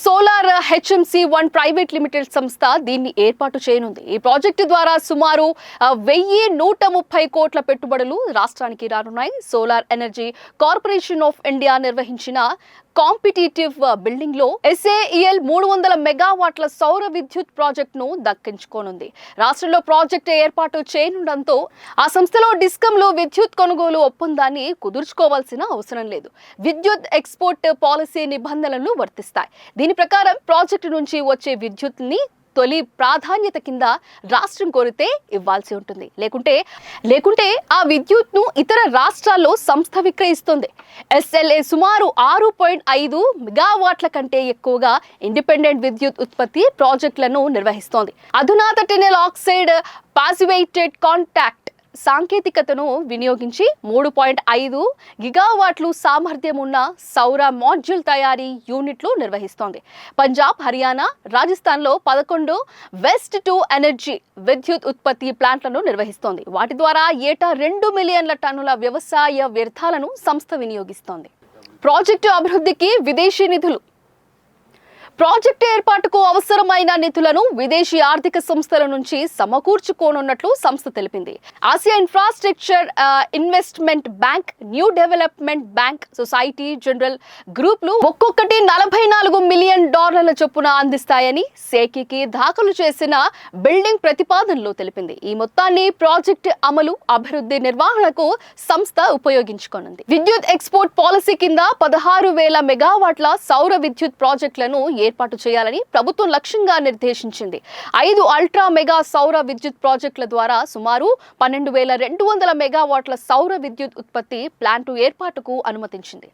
Solar HMC1 private limited సంస్థ దీన్ని ఏర్పాటు చేయనుంది. ఈ ప్రాజెక్టు ద్వారా సుమారు 1130 కోట్ల పెట్టుబడులు రాష్ట్రానికి రానున్నాయి. Solar energy corporation of India నిర్వహించిన కాంపిటీటివ్ బిల్డింగ్ లో SAEL 300 మెగావాట్ల సౌర విద్యుత్ ప్రాజెక్టును దక్కించుకోనుంది. రాష్ట్రంలో ప్రాజెక్టు ఏర్పాటు చేయనుండడంతో ఆ సంస్థలో డిస్కంలు విద్యుత్ కొనుగోలు ఒప్పందాన్ని కుదుర్చుకోవాల్సిన అవసరం లేదు. విద్యుత్ ఎక్స్పోర్ట్ పాలసీ నిబంధనలు వర్తిస్తాయి. దీని ప్రకారం ప్రాజెక్టు నుంచి వచ్చే విద్యుత్ని తొలి ప్రాధాన్యత కింద రాష్ట్రం కోరితే ఇవ్వాల్సి ఉంటుంది. లేకుంటే ఆ విద్యుత్ను ఇతర రాష్ట్రాల్లో సంస్థ విక్రయిస్తుంది. SLA సుమారు 6.5 మెగావాట్ల కంటే ఎక్కువగా ఇండిపెండెంట్ విద్యుత్ ఉత్పత్తి ప్రాజెక్టులను నిర్వహిస్తోంది. అధునాత టినెల్ ఆక్సైడ్ పాసివేటెడ్ కాంటాక్ట్ సాంకేతికతను వినియోగించి 3.5 గిగావాట్లు సామర్థ్యం ఉన్న సౌర మాడ్యూల్ తయారీ యూనిట్లు నిర్వహిస్తోంది. పంజాబ్, హర్యానా, రాజస్థాన్లో 11 వెస్ట్ టు ఎనర్జీ విద్యుత్ ఉత్పత్తి ప్లాంట్లను నిర్వహిస్తోంది. వాటి ద్వారా ఏటా 2 మిలియన్ల టన్నుల వ్యవసాయ వ్యర్థాలను సంస్థ వినియోగిస్తోంది. ప్రాజెక్టు అభివృద్ధికి విదేశీ నిధులు. ప్రాజెక్టు ఏర్పాటుకు అవసరమైన నిధులను విదేశీ ఆర్థిక సంస్థల నుంచి సమకూర్చుకోనున్నట్లు సంస్థ తెలిపింది. Asia infrastructure investment bank, new development bank, Societe Generale గ్రూప్లు ఒక్కొక్కటి $44 మిలియన్ చొప్పున అందిస్తాయని సేకీకి దాఖలు చేసిన బిల్డింగ్ ప్రతిపాదనలో తెలిపింది. ఈ మొత్తాన్ని ప్రాజెక్టు అమలు, అభివృద్ధి, నిర్వహణకు సంస్థ ఉపయోగించుకోనుంది. విద్యుత్ ఎక్స్పోర్ట్ పాలసీ కింద 16,000 మెగావాట్ల సౌర విద్యుత్ ప్రాజెక్టులను ఏర్పాటు చేయాలని ప్రభుత్వం లక్ష్యంగా నిర్దేశించింది. 5 అల్ట్రా మెగా సౌర విద్యుత్ ప్రాజెక్టుల ద్వారా సుమారు 12,200 మెగావాట్ల సౌర విద్యుత్ ఉత్పత్తి ప్లాంటు ఏర్పాటుకు అనుమతించింది.